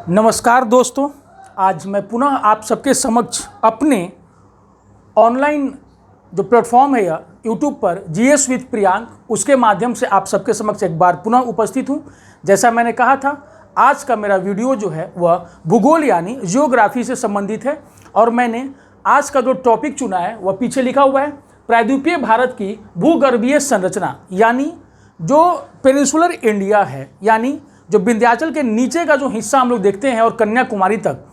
नमस्कार दोस्तों, आज मैं पुनः आप सबके समक्ष अपने ऑनलाइन जो प्लेटफॉर्म है या यूट्यूब पर जीएस विद प्रियांक उसके माध्यम से आप सबके समक्ष एक बार पुनः उपस्थित हूँ। जैसा मैंने कहा था, आज का मेरा वीडियो जो है वह भूगोल यानी जियोग्राफी से संबंधित है और मैंने आज का जो टॉपिक चुना है वह पीछे लिखा हुआ है, प्रायद्वीपीय भारत की भूगर्भीय संरचना, यानी जो पेनिनसुलर इंडिया है, यानी जो विंध्याचल के नीचे का जो हिस्सा हम लोग देखते हैं और कन्याकुमारी तक,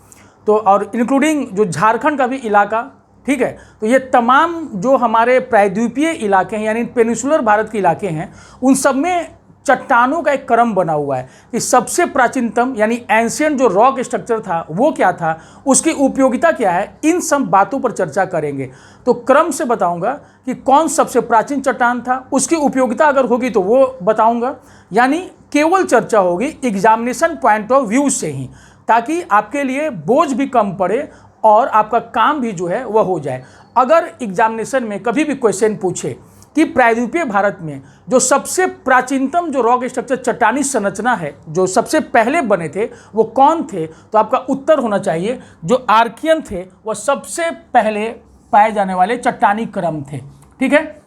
तो और इंक्लूडिंग जो झारखंड का भी इलाका, ठीक है। तो ये तमाम जो हमारे प्रायद्वीपीय इलाके हैं यानी पेनिनसुलर भारत के इलाके हैं, उन सब में चट्टानों का एक क्रम बना हुआ है कि सबसे प्राचीनतम यानी एंशियंट जो रॉक स्ट्रक्चर था वो क्या था, उसकी उपयोगिता क्या है, इन सब बातों पर चर्चा करेंगे। तो क्रम से बताऊंगा कि कौन सबसे प्राचीन चट्टान था, उसकी उपयोगिता अगर होगी तो वो बताऊंगा, यानी केवल चर्चा होगी एग्जामिनेशन पॉइंट ऑफ व्यू से ही, ताकि आपके लिए बोझ भी कम पड़े और आपका काम भी जो है वह हो जाए। अगर एग्जामिनेशन में कभी भी क्वेश्चन पूछे कि प्रायद्वीपीय भारत में जो सबसे प्राचीनतम जो रॉक स्ट्रक्चर चट्टानी संरचना है, जो सबसे पहले बने थे वो कौन थे, तो आपका उत्तर होना चाहिए जो आर्कियन थे वह सबसे पहले पाए जाने वाले चट्टानी क्रम थे। ठीक है,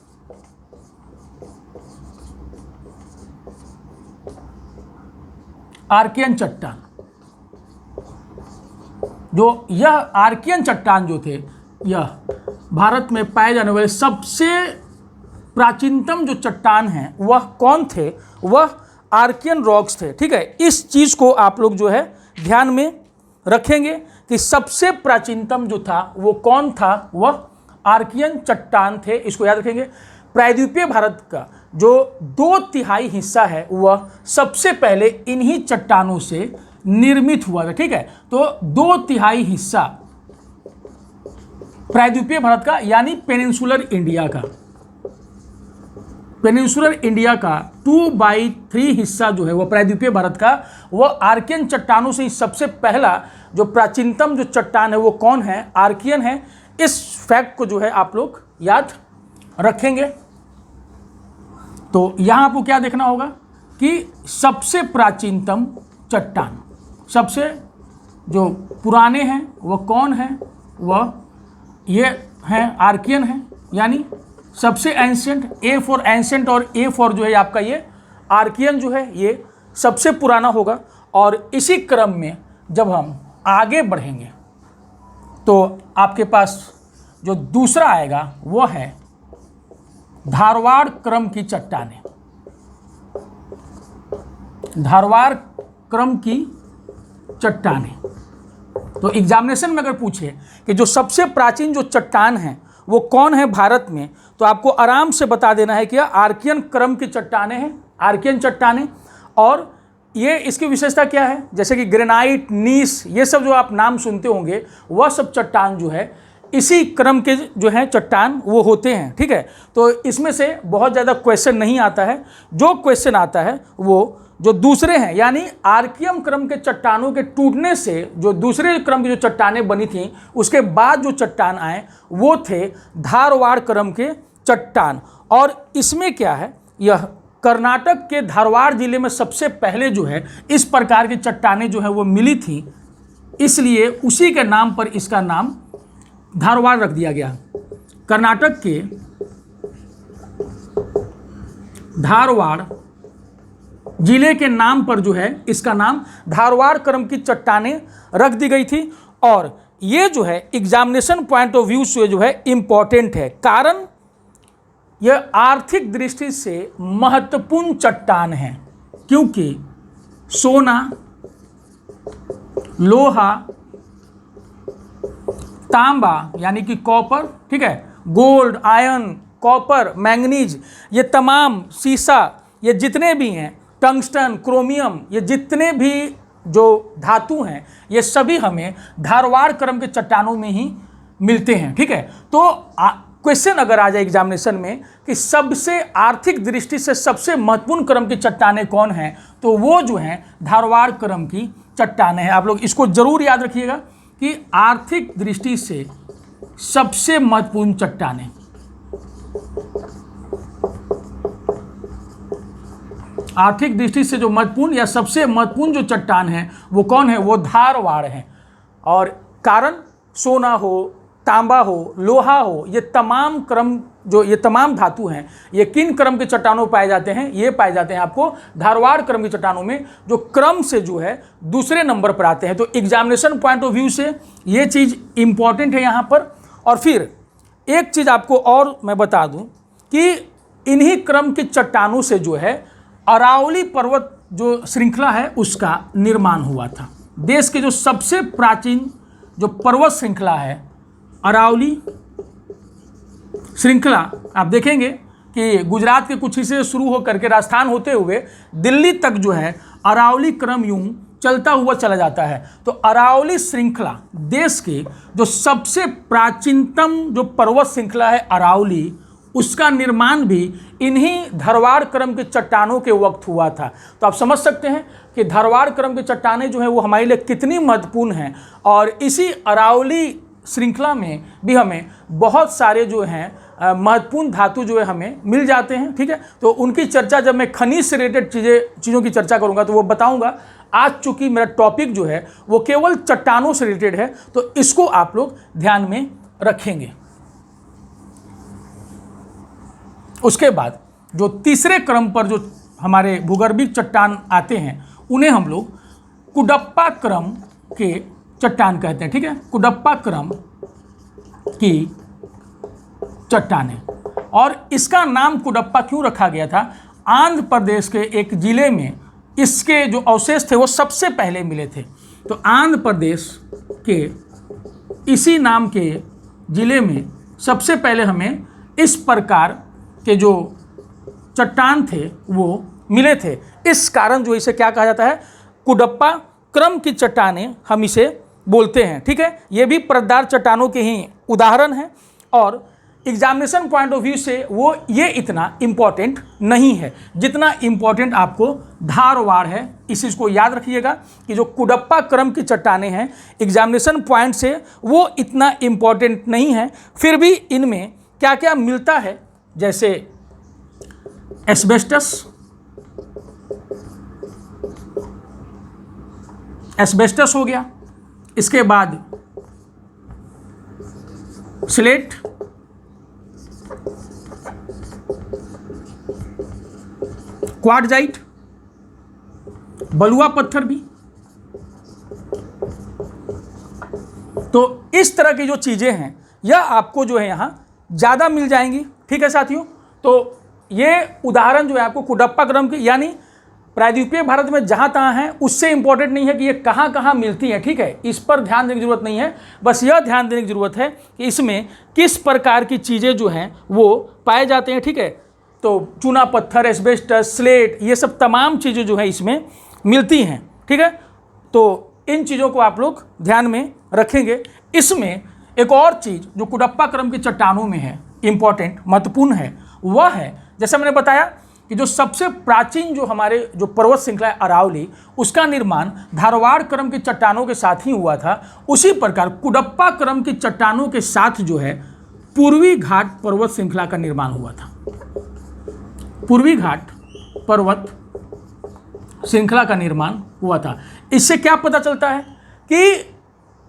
आर्कियन चट्टान, जो यह आर्कियन चट्टान जो थे यह भारत में पाए जाने वाले सबसे प्राचीनतम जो चट्टान हैं वह कौन थे, वह आर्कियन रॉक्स थे। ठीक है, इस चीज़ को आप लोग जो है ध्यान में रखेंगे कि सबसे प्राचीनतम जो था वो कौन था, वह आर्कियन चट्टान थे। इसको याद रखेंगे। प्रायद्वीपीय भारत का जो 2/3 हिस्सा है वह सबसे पहले इन्हीं चट्टानों से निर्मित हुआ था। ठीक है, तो 2/3 हिस्सा प्रायद्वीपीय भारत का यानी पेनिनसुलर इंडिया का, पेनिनसुलर इंडिया का 2/3 हिस्सा जो है वह प्रायद्वीपीय भारत का, वह आर्कियन चट्टानों से ही सबसे पहला जो प्राचीनतम जो चट्टान है वो कौन है, आर्कियन है। इस फैक्ट को जो है आप लोग याद रखेंगे। तो यहां आपको क्या देखना होगा कि सबसे प्राचीनतम चट्टान, सबसे जो पुराने हैं वह कौन है, वह ये हैं आर्कियन है, यानी सबसे एंशियंट, ए फॉर एंशियंट और ए फॉर जो है आपका ये आर्कियन जो है ये सबसे पुराना होगा। और इसी क्रम में जब हम आगे बढ़ेंगे तो आपके पास जो दूसरा आएगा वो है धारवाड़ क्रम की चट्टानें। धारवाड़ क्रम की चट्टानें, तो एग्जामिनेशन में अगर पूछे कि जो सबसे प्राचीन जो चट्टान है वो कौन है भारत में, तो आपको आराम से बता देना है कि आर्कियन क्रम की चट्टानें हैं, आर्कियन चट्टानें। और ये इसकी विशेषता क्या है, जैसे कि ग्रेनाइट, नीस, ये सब जो आप नाम सुनते होंगे वह सब चट्टान जो है इसी क्रम के जो है चट्टान वो होते हैं। ठीक है, तो इसमें से बहुत ज़्यादा क्वेश्चन नहीं आता है। जो क्वेश्चन आता है वो जो दूसरे हैं, यानी आर्कियम क्रम के चट्टानों के टूटने से जो दूसरे क्रम की जो चट्टानें बनी थीं उसके बाद जो चट्टान आए वो थे धारवाड़ क्रम के चट्टान। और इसमें क्या है, यह कर्नाटक के धारवाड़ जिले में सबसे पहले जो है इस प्रकार की चट्टानें जो है वो मिली थी, इसलिए उसी के नाम पर इसका नाम धारवाड़ रख दिया गया। कर्नाटक के धारवाड़ जिले के नाम पर जो है इसका नाम धारवाड़ क्रम की चट्टानें रख दी गई थी। और ये जो है एग्जामिनेशन पॉइंट ऑफ व्यू से जो है इंपॉर्टेंट है, कारण यह आर्थिक दृष्टि से महत्वपूर्ण चट्टान है, क्योंकि सोना, लोहा, तांबा यानी कि कॉपर, ठीक है, गोल्ड, आयरन, कॉपर, मैंगनीज, ये तमाम, सीसा, ये जितने भी हैं, टंगस्टन, क्रोमियम, ये जितने भी जो धातु हैं ये सभी हमें धारवाड़ क्रम के चट्टानों में ही मिलते हैं। ठीक है, तो क्वेश्चन अगर आ जाए एग्जामिनेशन में कि सबसे आर्थिक दृष्टि से सबसे महत्वपूर्ण क्रम की चट्टानें कौन हैं, तो वो जो हैं धारवाड़ क्रम की चट्टानें हैं। आप लोग इसको जरूर याद रखिएगा कि आर्थिक दृष्टि से सबसे महत्वपूर्ण चट्टानें आर्थिक दृष्टि से जो महत्वपूर्ण या सबसे महत्वपूर्ण जो चट्टान है वो कौन है? वो धारवाड़ है। और कारण सोना हो, तांबा हो, लोहा हो, ये तमाम क्रम जो ये तमाम धातु हैं ये किन क्रम के चट्टानों में पाए जाते हैं? ये पाए जाते हैं आपको धारवाड़ क्रम की चट्टानों में, जो क्रम से जो है दूसरे नंबर पर आते हैं। तो एग्जामिनेशन पॉइंट ऑफ व्यू से ये चीज़ इंपॉर्टेंट है यहाँ पर। और फिर एक चीज़ आपको और मैं बता दूं कि इन्हीं क्रम की चट्टानों से जो है अरावली पर्वत जो श्रृंखला है उसका निर्माण हुआ था। देश के जो सबसे प्राचीन जो पर्वत श्रृंखला है अरावली श्रृंखला, आप देखेंगे कि गुजरात के कुछ हिस्से शुरू होकर के राजस्थान होते हुए दिल्ली तक जो है अरावली क्रम यूं चलता हुआ चला जाता है। तो अरावली श्रृंखला देश की जो सबसे प्राचीनतम जो पर्वत श्रृंखला है अरावली, उसका निर्माण भी इन्हीं धारवाड़ क्रम के चट्टानों के वक्त हुआ था। तो आप समझ सकते हैं कि धारवाड़ क्रम के चट्टानें जो हैं वो हमारे लिए कितनी महत्वपूर्ण हैं। और इसी अरावली श्रृंखला में भी हमें बहुत सारे जो हैं महत्वपूर्ण धातु जो है हमें मिल जाते हैं। ठीक है, तो उनकी चर्चा जब मैं खनिज से रिलेटेड चीज़ों की चर्चा करूंगा तो वो बताऊंगा। आज चूंकि मेरा टॉपिक जो है वो केवल चट्टानों से रिलेटेड है तो इसको आप लोग ध्यान में रखेंगे। उसके बाद जो तीसरे क्रम पर जो हमारे भूगर्भीय चट्टान आते हैं उन्हें हम लोग कुडप्पा क्रम के चट्टान कहते हैं। ठीक है, कुडप्पा क्रम की चट्टानें। और इसका नाम कुडप्पा क्यों रखा गया था? आंध्र प्रदेश के एक जिले में इसके जो अवशेष थे वो सबसे पहले मिले थे। तो आंध्र प्रदेश के इसी नाम के जिले में सबसे पहले हमें इस प्रकार के जो चट्टान थे वो मिले थे। इस कारण जो इसे क्या कहा जाता है? कुडप्पा क्रम की चट्टानें हम इसे बोलते हैं। ठीक है, ये भी परतदार चट्टानों के ही उदाहरण हैं और एग्जामिनेशन पॉइंट ऑफ व्यू से वो ये इतना इम्पॉर्टेंट नहीं है जितना इम्पॉर्टेंट आपको धारवाड़ है। इस चीज़ को याद रखिएगा कि जो कुडप्पा क्रम की चट्टानें हैं एग्जामिनेशन पॉइंट से वो इतना इम्पॉर्टेंट नहीं है, फिर भी इनमें क्या क्या मिलता है, जैसे एस्बेस्टस हो गया, इसके बाद स्लेट, क्वार्टजाइट, बलुआ पत्थर भी। तो इस तरह की जो चीजें हैं यह आपको जो है यहां ज्यादा मिल जाएंगी। ठीक है साथियों, तो ये उदाहरण जो है आपको कुडप्पा क्रम की यानी प्रायद्वीपीय भारत में जहाँ तहाँ हैं उससे इंपॉर्टेंट नहीं है कि ये कहाँ कहाँ मिलती हैं। ठीक है, इस पर ध्यान देने की जरूरत नहीं है, बस यह ध्यान देने की जरूरत है कि इसमें किस प्रकार की चीज़ें जो हैं वो पाए जाते हैं। ठीक है, तो चूना पत्थर, एस्बेस्टस, स्लेट, ये सब तमाम चीज़ें जो है इसमें मिलती हैं। ठीक है, तो इन चीज़ों को आप लोग ध्यान में रखेंगे। इसमें एक और चीज़ जो कुडप्पा क्रम की चट्टानों में है, इंपॉर्टेंट, महत्वपूर्ण है, वह है जैसे मैंने बताया कि जो सबसे प्राचीन जो हमारे जो पर्वत श्रृंखला है अरावली, उसका निर्माण धारवाड़ क्रम की चट्टानों के साथ ही हुआ था। उसी प्रकार कुडप्पा क्रम की चट्टानों के साथ जो है पूर्वी घाट पर्वत श्रृंखला का निर्माण हुआ था। पूर्वी घाट पर्वत श्रृंखला का निर्माण हुआ था। इससे क्या पता चलता है कि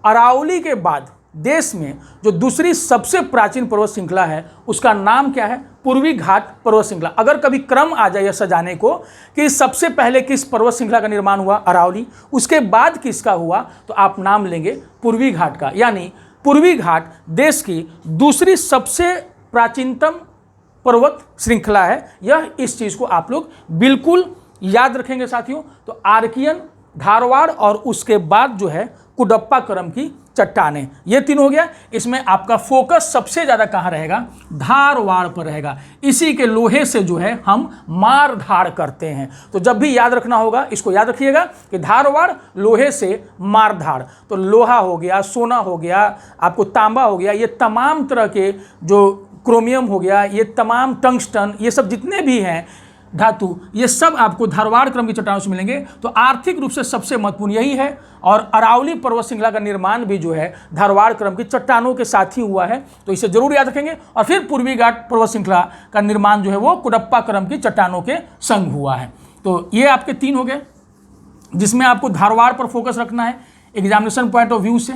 अरावली के बाद देश में जो दूसरी सबसे प्राचीन पर्वत श्रृंखला है उसका नाम क्या है? पूर्वी घाट पर्वत श्रृंखला। अगर कभी क्रम आ जाए सजाने को कि सबसे पहले किस पर्वत श्रृंखला का निर्माण हुआ, अरावली, उसके बाद किसका हुआ, तो आप नाम लेंगे पूर्वी घाट का। यानी पूर्वी घाट देश की दूसरी सबसे प्राचीनतम पर्वत श्रृंखला है। यह इस चीज़ को आप लोग बिल्कुल याद रखेंगे साथियों। तो आर्कियन, धारवाड़ और उसके बाद जो है कुडप्पा क्रम की चट्टानें, ये तीन हो गया। इसमें आपका फोकस सबसे ज़्यादा कहाँ रहेगा? धारवाड़ पर रहेगा। इसी के लोहे से जो है हम मार धाड़ करते हैं। तो जब भी याद रखना होगा इसको याद रखिएगा कि धारवाड़ लोहे से मार धाड़। तो लोहा हो गया, सोना हो गया, आपको तांबा हो गया, ये तमाम तरह के जो क्रोमियम हो गया, ये तमाम टंगस्टन, ये सब जितने भी हैं धातु, ये सब आपको धारवाड़ क्रम की चट्टानों से मिलेंगे। तो आर्थिक रूप से सबसे महत्वपूर्ण यही है। और अरावली पर्वत श्रृंखला का निर्माण भी जो है धारवाड़ क्रम की चट्टानों के साथ ही हुआ है। तो इसे जरूर याद रखेंगे। और फिर पूर्वी घाट पर्वत श्रृंखला का निर्माण जो है वो कुडप्पा क्रम की चट्टानों के संग हुआ है। तो ये आपके 3 हो गए, जिसमें आपको धारवाड़ पर फोकस रखना है एग्जामिनेशन पॉइंट ऑफ व्यू से।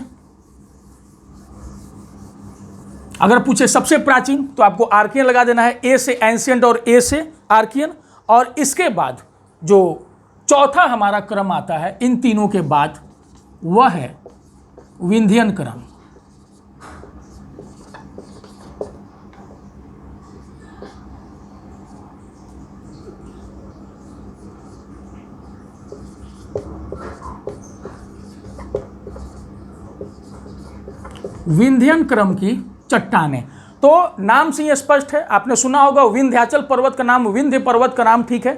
अगर पूछे सबसे प्राचीन तो आपको आर्कियन लगा देना है, ए से एंशियंट और ए से आर्कियन। और इसके बाद जो चौथा हमारा क्रम आता है इन तीनों के बाद, वह है विंध्यन क्रम। विंध्यन क्रम की चट्टानें, तो नाम से ही स्पष्ट है, आपने सुना होगा विंध्याचल पर्वत का नाम, विंध्य पर्वत का नाम, ठीक है।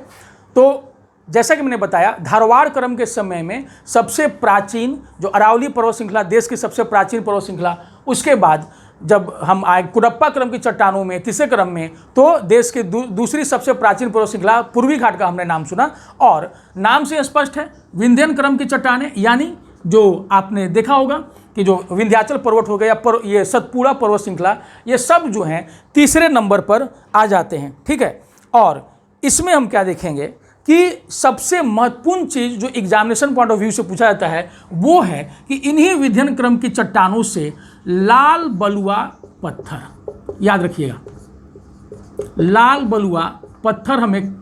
तो जैसा कि मैंने बताया, धारवाड़ क्रम के समय में सबसे प्राचीन जो अरावली पर्वत श्रृंखला, देश की सबसे प्राचीन पर्वत श्रृंखला, उसके बाद जब हम आए कुडप्पा क्रम की चट्टानों में तीसरे क्रम में, तो देश की दूसरी सबसे प्राचीन पर्वत श्रृंखला पूर्वी घाट का हमने नाम सुना। और नाम से स्पष्ट है विंध्यन क्रम की चट्टानें, यानी जो आपने देखा होगा कि जो विंध्याचल पर्वत हो गया, ये सतपुड़ा पर्वत श्रृंखला, ये सब जो हैं तीसरे नंबर पर आ जाते हैं, ठीक है। और इसमें हम क्या देखेंगे कि सबसे महत्वपूर्ण चीज़ जो एग्जामिनेशन पॉइंट ऑफ व्यू से पूछा जाता है वो है कि इन्हीं विंध्यन क्रम की चट्टानों से लाल बलुआ पत्थर, याद रखिएगा, लाल बलुआ पत्थर हमें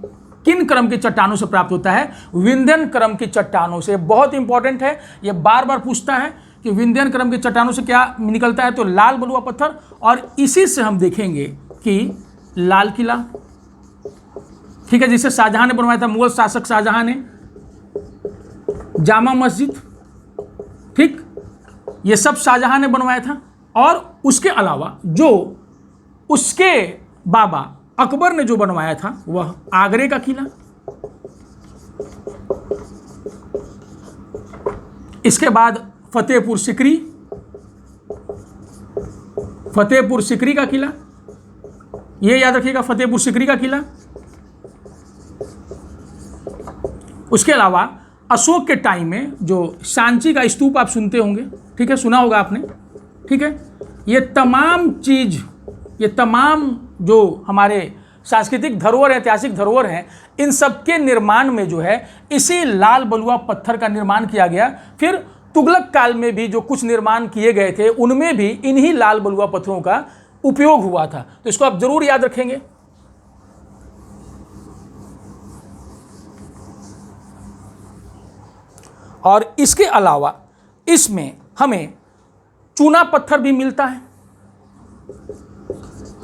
किन क्रम की चट्टानों से प्राप्त होता है? विंध्यन क्रम की चट्टानों से। बहुत इंपॉर्टेंट है, ये बार बार पूछता है कि विंध्यन क्रम की चट्टानों से क्या निकलता है, तो लाल बलुआ पत्थर। और इसी से हम देखेंगे कि लाल किला, ठीक है, जिसे शाहजहां ने बनवाया था, मुगल शासक शाहजहां ने, जामा मस्जिद, ठीक, ये सब शाहजहां ने बनवाया था। और उसके अलावा जो उसके बाबा अकबर ने जो बनवाया था वह आगरे का किला। इसके बाद फतेहपुर सिकरी, फतेहपुर सिकरी का किला, ये याद रखिएगा, फतेहपुर सिकरी का किला। उसके अलावा अशोक के टाइम में जो सांची का स्तूप आप सुनते होंगे, ठीक है, सुना होगा आपने, ठीक है। ये तमाम चीज़, ये तमाम जो हमारे सांस्कृतिक धरोहर है, ऐतिहासिक धरोहर हैं, इन सब के निर्माण में जो है इसी लाल बलुआ पत्थर का निर्माण किया गया। फिर तुगलक काल में भी जो कुछ निर्माण किए गए थे उनमें भी इन्हीं लाल बलुआ पत्थरों का उपयोग हुआ था। तो इसको आप जरूर याद रखेंगे। और इसके अलावा इसमें हमें चूना पत्थर भी मिलता है।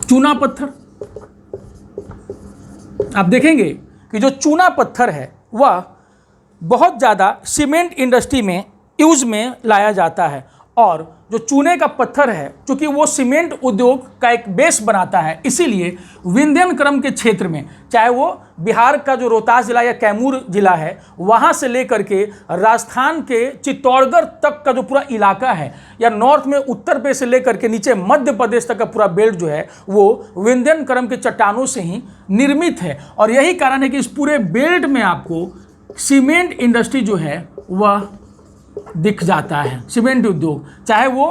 चूना पत्थर आप देखेंगे कि जो चूना पत्थर है वह बहुत ज़्यादा सीमेंट इंडस्ट्री में यूज में लाया जाता है। और जो चूने का पत्थर है, चूँकि वो सीमेंट उद्योग का एक बेस बनाता है, इसीलिए विंध्यन क्रम के क्षेत्र में, चाहे वो बिहार का जो रोहतास जिला या कैमूर जिला है, वहाँ से लेकर के राजस्थान के चित्तौड़गढ़ तक का जो पूरा इलाका है, या नॉर्थ में उत्तर प्रदेश से लेकर के नीचे मध्य प्रदेश तक का पूरा बेल्ट जो है वो विंध्यन क्रम के चट्टानों से ही निर्मित है। और यही कारण है कि इस पूरे बेल्ट में आपको सीमेंट इंडस्ट्री जो है वह दिख जाता है। सीमेंट उद्योग, चाहे वो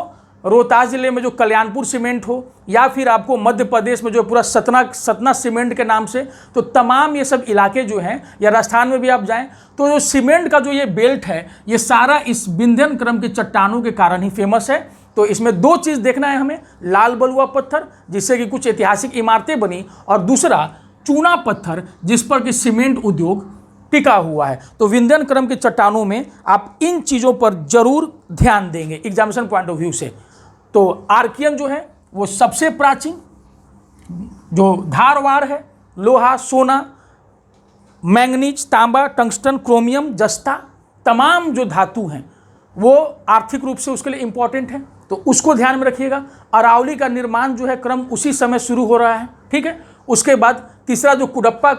रोहतास जिले में जो कल्याणपुर सीमेंट हो, या फिर आपको मध्य प्रदेश में जो पूरा सतना सीमेंट के नाम से, तो तमाम ये सब इलाके जो हैं, या राजस्थान में भी आप जाएं, तो जो सीमेंट का जो ये बेल्ट है, ये सारा इस विंध्यन क्रम की चट्टानों के कारण ही फेमस है। तो इसमें दो चीज़ देखना है हमें, लाल बलुआ पत्थर जिससे कि कुछ ऐतिहासिक इमारतें बनी, और दूसरा चूना पत्थर जिस पर कि सीमेंट उद्योग टिका हुआ है। तो विंध्यन क्रम के चट्टानों में आप इन चीज़ों पर जरूर ध्यान देंगे एग्जामिनेशन पॉइंट ऑफ व्यू से। तो आर्कियन जो है वो सबसे प्राचीन, जो धारवाड़ है, लोहा, सोना, मैंगनीज, तांबा, टंगस्टन, क्रोमियम, जस्ता, तमाम जो धातु हैं वो आर्थिक रूप से उसके लिए इंपॉर्टेंट है, तो उसको ध्यान में रखिएगा। अरावली का निर्माण जो है क्रम उसी समय शुरू हो रहा है, ठीक है। उसके बाद तीसरा जो कुडप्पा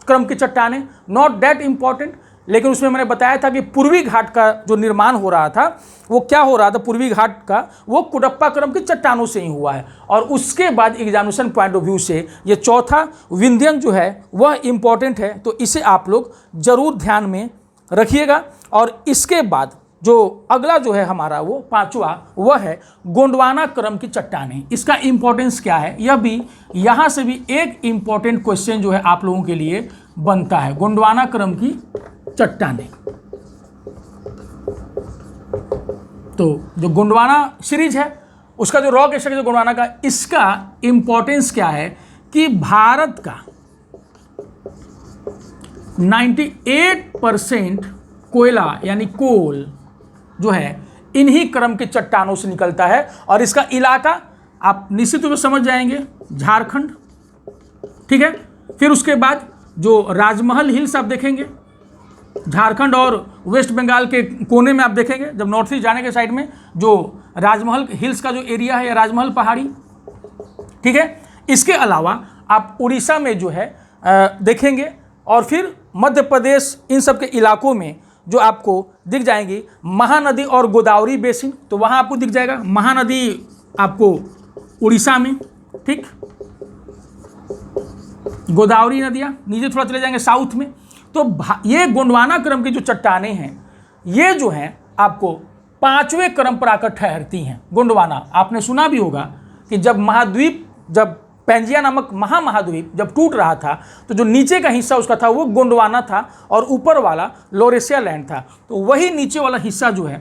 क्रम की चट्टानें, नॉट दैट इंपॉर्टेंट, लेकिन उसमें मैंने बताया था कि पूर्वी घाट का जो निर्माण हो रहा था वो क्या हो रहा था, पूर्वी घाट का, वो कुडप्पा क्रम की चट्टानों से ही हुआ है। और उसके बाद एग्जामिनेशन पॉइंट ऑफ व्यू से ये चौथा विंध्यन जो है वह इंपॉर्टेंट है, तो इसे आप लोग जरूर ध्यान में रखिएगा। और इसके बाद जो अगला जो है हमारा वो पांचवा, वह है गोंडवाना क्रम की चट्टानें। इसका इंपॉर्टेंस क्या है, यह भी यहाँ से भी एक इंपॉर्टेंट क्वेश्चन जो है आप लोगों के लिए बनता है, गोंडवाना क्रम की चट्टानें। तो जो गोंडवाना सीरीज है उसका जो रॉक स्ट्रक्चर गोंडवाना का, इसका इंपॉर्टेंस क्या है कि भारत का 98% कोयला यानी कोल जो है इन्हीं क्रम के चट्टानों से निकलता है। और इसका इलाका आप निश्चित रूप से समझ जाएंगे, झारखंड, ठीक है। फिर उसके बाद जो राजमहल हिल्स आप देखेंगे, झारखंड और वेस्ट बंगाल के कोने में आप देखेंगे, जब नॉर्थ ईस्ट जाने के साइड में जो राजमहल हिल्स का जो एरिया है, या राजमहल पहाड़ी, ठीक है। इसके अलावा आप उड़ीसा में जो है देखेंगे, और फिर मध्य प्रदेश, इन सब के इलाकों में जो आपको दिख जाएंगी महानदी और गोदावरी बेसिन, तो वहाँ आपको दिख जाएगा महानदी आपको उड़ीसा में, ठीक। गोदावरी नदियाँ नीचे थोड़ा चले जाएंगे साउथ में। तो ये गोंडवाना क्रम की जो चट्टानें हैं, ये जो हैं आपको 5वें क्रम पर आकर ठहरती हैं। गोंडवाना आपने सुना भी होगा कि जब पैंजिया नामक महामहाद्वीप जब टूट रहा था, तो जो नीचे का हिस्सा उसका था वो गोंडवाना था, और ऊपर वाला लॉरेशिया लैंड था। तो वही नीचे वाला हिस्सा जो है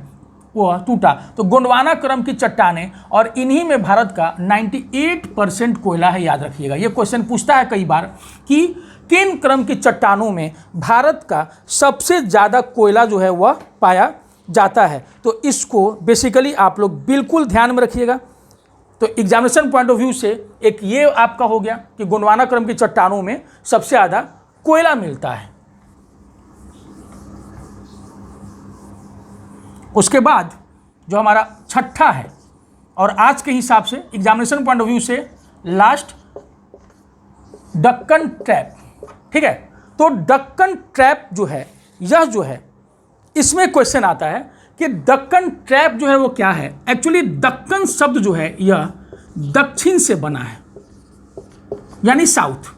वो टूटा। तो गोंडवाना क्रम की चट्टानें, और इन्हीं में भारत का 98% कोयला है। याद रखिएगा, ये क्वेश्चन पूछता है कई बार कि किन क्रम की चट्टानों में भारत का सबसे ज़्यादा कोयला जो है वह पाया जाता है। तो इसको बेसिकली आप लोग बिल्कुल ध्यान में रखिएगा। तो एग्जामिनेशन पॉइंट ऑफ व्यू से एक ये आपका हो गया कि गोंडवाना क्रम की चट्टानों में सबसे ज़्यादा कोयला मिलता है। उसके बाद जो हमारा छठा है, और आज के हिसाब से एग्जामिनेशन पॉइंट ऑफ व्यू से लास्ट, दक्कन ट्रैप, ठीक है। तो दक्कन ट्रैप जो है, यह जो है इसमें क्वेश्चन आता है कि दक्कन ट्रैप जो है वो क्या है। एक्चुअली दक्कन शब्द जो है यह दक्षिण से बना है, यानी साउथ,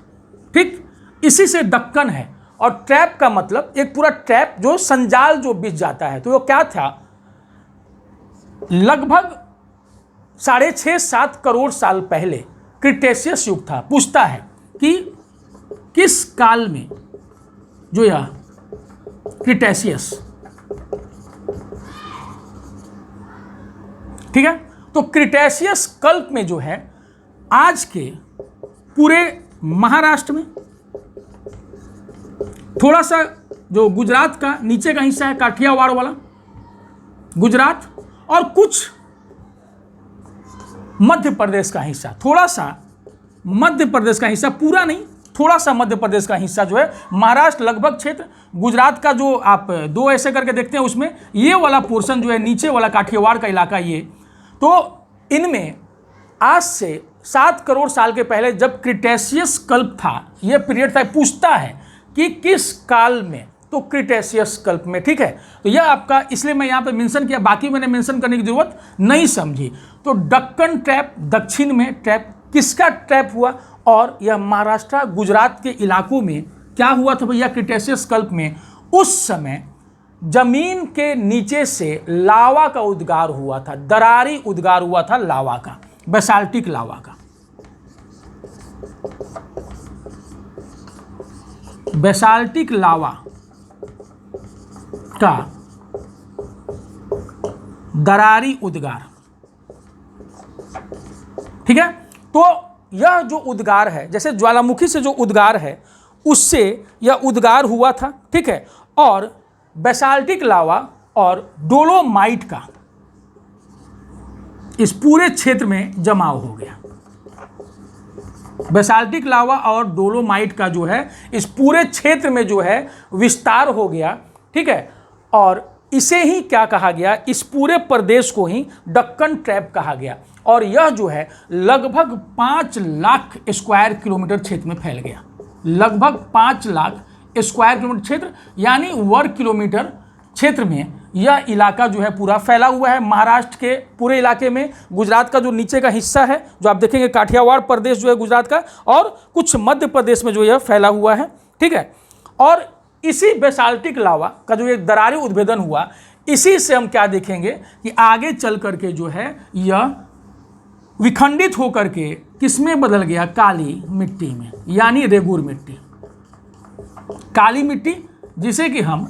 ठीक। इसी से दक्कन है, और ट्रैप का मतलब एक पूरा ट्रैप जो संजाल जो बिछ जाता है। तो वो क्या था, लगभग 6.5-7 करोड़ साल पहले क्रिटेशियस युग था। पूछता है कि किस काल में जो यह क्रिटेशियस, ठीक है। तो क्रिटेशियस कल्प में जो है आज के पूरे महाराष्ट्र में, थोड़ा सा जो गुजरात का नीचे का हिस्सा है, काठियावाड़ वाला गुजरात, और कुछ मध्य प्रदेश का हिस्सा, थोड़ा सा मध्य प्रदेश का हिस्सा, पूरा नहीं, थोड़ा सा मध्य प्रदेश का हिस्सा जो है, महाराष्ट्र लगभग क्षेत्र, गुजरात का जो आप 2 ऐसे करके देखते हैं उसमें ये वाला पोर्शन जो है, नीचे वाला काठियावाड़ का इलाका, ये तो इनमें आज से 7 करोड़ साल के पहले जब क्रिटेशियस कल्प था, ये पीरियड था। पूछता है कि किस काल में, तो क्रिटेशियस कल्प में, ठीक है। तो यह आपका, इसलिए मैं यहाँ पे मेंशन किया, बाकी मैंने मेंशन करने की जरूरत नहीं समझी। तो दक्कन ट्रैप, दक्षिण में ट्रैप, किसका ट्रैप हुआ, और यह महाराष्ट्र गुजरात के इलाकों में क्या हुआ था भैया क्रिटेशियस कल्प में। उस समय जमीन के नीचे से लावा का उद्गार हुआ था, दरारी उद्गार हुआ था लावा का, बेसाल्टिक लावा का, बेसाल्टिक लावा का दरारी उद्गार, ठीक है। तो यह जो उद्गार है, जैसे ज्वालामुखी से जो उद्गार है उससे यह उद्गार हुआ था, ठीक है। और बेसाल्टिक लावा और डोलोमाइट का इस पूरे क्षेत्र में जमाव हो गया। बेसाल्टिक लावा और डोलोमाइट का जो है इस पूरे क्षेत्र में जो है विस्तार हो गया, ठीक है। और इसे ही क्या कहा गया, इस पूरे प्रदेश को ही दक्कन ट्रैप कहा गया। और यह जो है लगभग 5 लाख स्क्वायर किलोमीटर क्षेत्र में फैल गया, लगभग 5 लाख स्क्वायर किलोमीटर क्षेत्र, यानी वर्ग किलोमीटर क्षेत्र में यह इलाका जो है पूरा फैला हुआ है। महाराष्ट्र के पूरे इलाके में, गुजरात का जो नीचे का हिस्सा है जो आप देखेंगे, काठियावाड़ प्रदेश जो है गुजरात का, और कुछ मध्य प्रदेश में जो यह फैला हुआ है, ठीक है। और इसी बेसाल्टिक लावा का जो एक दरारी उद्भेदन हुआ, इसी से हम क्या देखेंगे कि आगे चल करके जो है यह विखंडित होकर के किसमें बदल गया, काली मिट्टी में, यानी रेगुर मिट्टी। काली मिट्टी, जिसे कि हम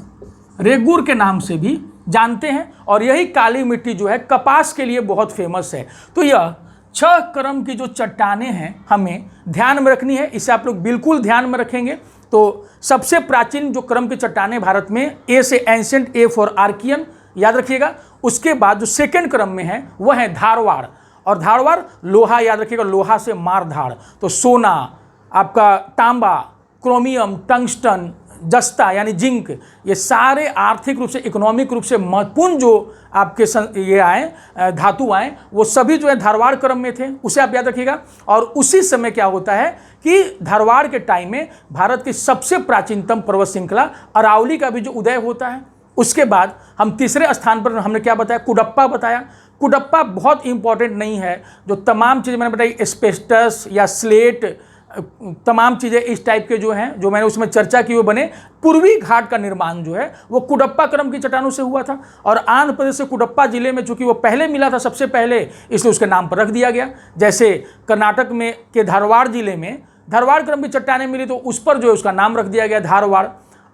रेगुर के नाम से भी जानते हैं, और यही काली मिट्टी जो है कपास के लिए बहुत फेमस है। तो यह 6 क्रम की जो चट्टानें हैं हमें ध्यान में रखनी है, इसे आप लोग बिल्कुल ध्यान में रखेंगे। तो सबसे प्राचीन जो क्रम की चट्टानें भारत में, ए से एंशिएंट, ए फॉर आर्कियन, याद रखिएगा। उसके बाद जो सेकंड क्रम में है वह है धारवाड़, और धारवाड़ लोहा, याद रखिएगा, लोहा से मारधाड़। तो सोना, आपका तांबा, क्रोमियम, टंगस्टन, जस्ता यानी जिंक, ये सारे आर्थिक रूप से, इकोनॉमिक रूप से महत्वपूर्ण जो आपके ये आए धातु आए, वो सभी जो है धारवाड़ क्रम में थे, उसे आप याद रखिएगा। और उसी समय क्या होता है कि धारवाड़ के टाइम में भारत की सबसे प्राचीनतम पर्वत श्रृंखला अरावली का भी जो उदय होता है। उसके बाद हम तीसरे स्थान पर हमने क्या बताया, कुडप्पा बताया। कुडप्पा बहुत इंपॉर्टेंट नहीं है, जो तमाम चीज़ें मैंने बताई, एस्बेस्टस या स्लेट, तमाम चीज़ें इस टाइप के जो हैं, जो मैंने उसमें चर्चा की, वो बने। पूर्वी घाट का निर्माण जो है वो कुडप्पा क्रम की चट्टानों से हुआ था, और आंध्र प्रदेश से कुडप्पा जिले में चूंकि वो पहले मिला था सबसे पहले, इसलिए उसके नाम पर रख दिया गया। जैसे कर्नाटक में के धारवाड़ जिले में धारवाड़ क्रम की चट्टानें मिली, तो उस पर जो है उसका नाम रख दिया गया धारवाड़।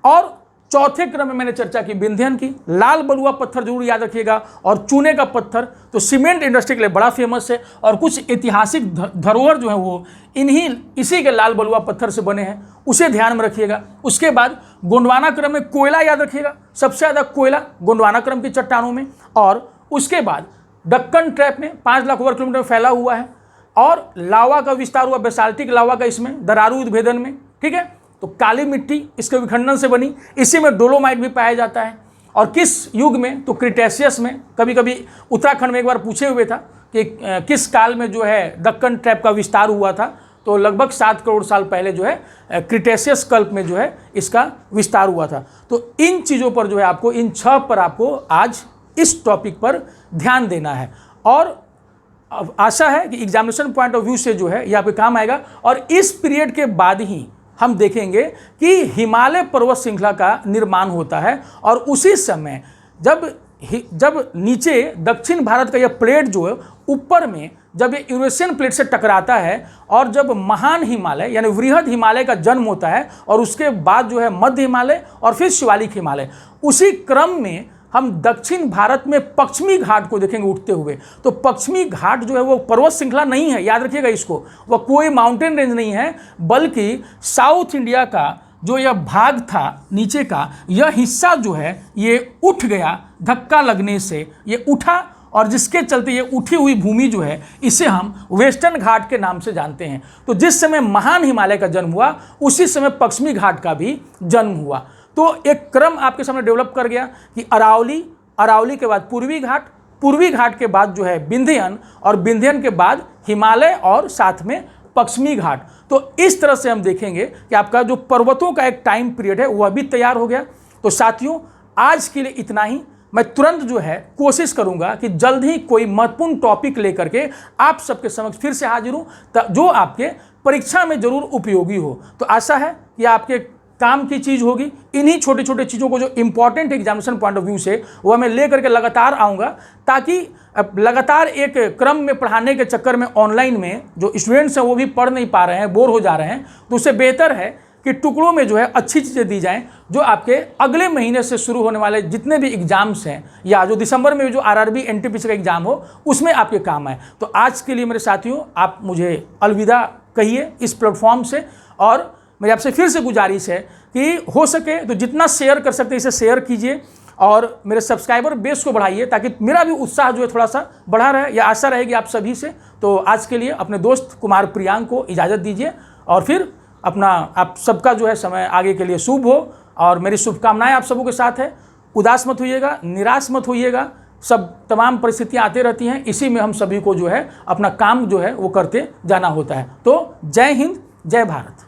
और चौथे क्रम में मैंने चर्चा की विंध्यन की। लाल बलुआ पत्थर जरूर याद रखिएगा, और चूने का पत्थर तो सीमेंट इंडस्ट्री के लिए बड़ा फेमस है, और कुछ ऐतिहासिक धरोहर जो है वो इसी के लाल बलुआ पत्थर से बने हैं, उसे ध्यान में रखिएगा। उसके बाद गोंडवाना क्रम में कोयला याद रखिएगा, सबसे ज़्यादा कोयला गोंडवाना क्रम की चट्टानों में। और उसके बाद दक्कन ट्रैप में 5 लाख वर्ग किलोमीटर में फैला हुआ है, और लावा का विस्तार हुआ, बेसाल्टिक लावा का इसमें, दरारू उद्भेदन में, ठीक है। तो काली मिट्टी इसके विखंडन से बनी, इसी में डोलोमाइट भी पाया जाता है। और किस युग में, तो क्रिटेशियस में। कभी कभी उत्तराखंड में एक बार पूछे हुए था कि किस काल में जो है दक्कन ट्रैप का विस्तार हुआ था, तो लगभग 7 करोड़ साल पहले जो है क्रिटेशियस कल्प में जो है इसका विस्तार हुआ था। तो इन चीज़ों पर जो है आपको, इन 6 पर आपको आज इस टॉपिक पर ध्यान देना है, और आशा है कि एग्जामिनेशन पॉइंट ऑफ व्यू से जो है यह आपके काम आएगा। और इस पीरियड के बाद ही हम देखेंगे कि हिमालय पर्वत श्रृंखला का निर्माण होता है, और उसी समय जब नीचे दक्षिण भारत का यह प्लेट जो है ऊपर में, जब ये यूरेशियन प्लेट से टकराता है, और जब महान हिमालय यानी वृहद हिमालय का जन्म होता है, और उसके बाद जो है मध्य हिमालय और फिर शिवालिक हिमालय, उसी क्रम में हम दक्षिण भारत में पश्चिमी घाट को देखेंगे उठते हुए। तो पश्चिमी घाट जो है वो पर्वत श्रृंखला नहीं है, याद रखिएगा इसको, वह कोई माउंटेन रेंज नहीं है, बल्कि साउथ इंडिया का जो यह भाग था नीचे का, यह हिस्सा जो है ये उठ गया, धक्का लगने से ये उठा, और जिसके चलते ये उठी हुई भूमि जो है इसे हम वेस्टर्न घाट के नाम से जानते हैं। तो जिस समय महान हिमालय का जन्म हुआ, उसी समय पश्चिमी घाट का भी जन्म हुआ। तो एक क्रम आपके सामने डेवलप कर गया कि अरावली के बाद पूर्वी घाट के बाद जो है विंध्यन, और विंध्यन के बाद हिमालय, और साथ में पश्चिमी घाट। तो इस तरह से हम देखेंगे कि आपका जो पर्वतों का एक टाइम पीरियड है वह भी तैयार हो गया। तो साथियों, आज के लिए इतना ही। मैं तुरंत जो है कोशिश करूंगा कि जल्द ही कोई महत्वपूर्ण टॉपिक लेकर के आप सबके समक्ष फिर से हाजिर हूं, जो आपके परीक्षा में जरूर उपयोगी हो। तो आशा है कि आपके काम की चीज़ होगी। इन्हीं छोटे छोटे चीज़ों को जो important examination point of view से वह मैं ले करके लगातार आऊँगा, ताकि लगातार एक क्रम में पढ़ाने के चक्कर में ऑनलाइन में जो स्टूडेंट्स हैं वो भी पढ़ नहीं पा रहे हैं, बोर हो जा रहे हैं। तो उससे बेहतर है कि टुकड़ों में जो है अच्छी चीज़ें दी जाएं, जो आपके अगले महीने से शुरू होने वाले जितने भी एग्जाम्स हैं, या जो दिसंबर में जो आरआरबी एनटीपीसी का एग्जाम हो, उसमें आपके काम आए। तो आज के लिए मेरे साथियों, आप मुझे अलविदा कहिए इस प्लेटफॉर्म से, और मेरी आपसे फिर से गुजारिश है कि हो सके तो जितना शेयर कर सकते इसे शेयर कीजिए, और मेरे सब्सक्राइबर बेस को बढ़ाइए, ताकि मेरा भी उत्साह जो है थोड़ा सा बढ़ा रहे। या आशा रहेगी आप सभी से। तो आज के लिए अपने दोस्त कुमार प्रियांक को इजाज़त दीजिए, और फिर अपना आप सबका जो है समय आगे के लिए शुभ हो, और मेरी शुभकामनाएं आप सबों के साथ है। उदास मत होइएगा, निराश मत होइएगा, सब तमाम परिस्थितियां आते रहती हैं, इसी में हम सभी को जो है अपना काम जो है वो करते जाना होता है। तो जय हिंद, जय भारत।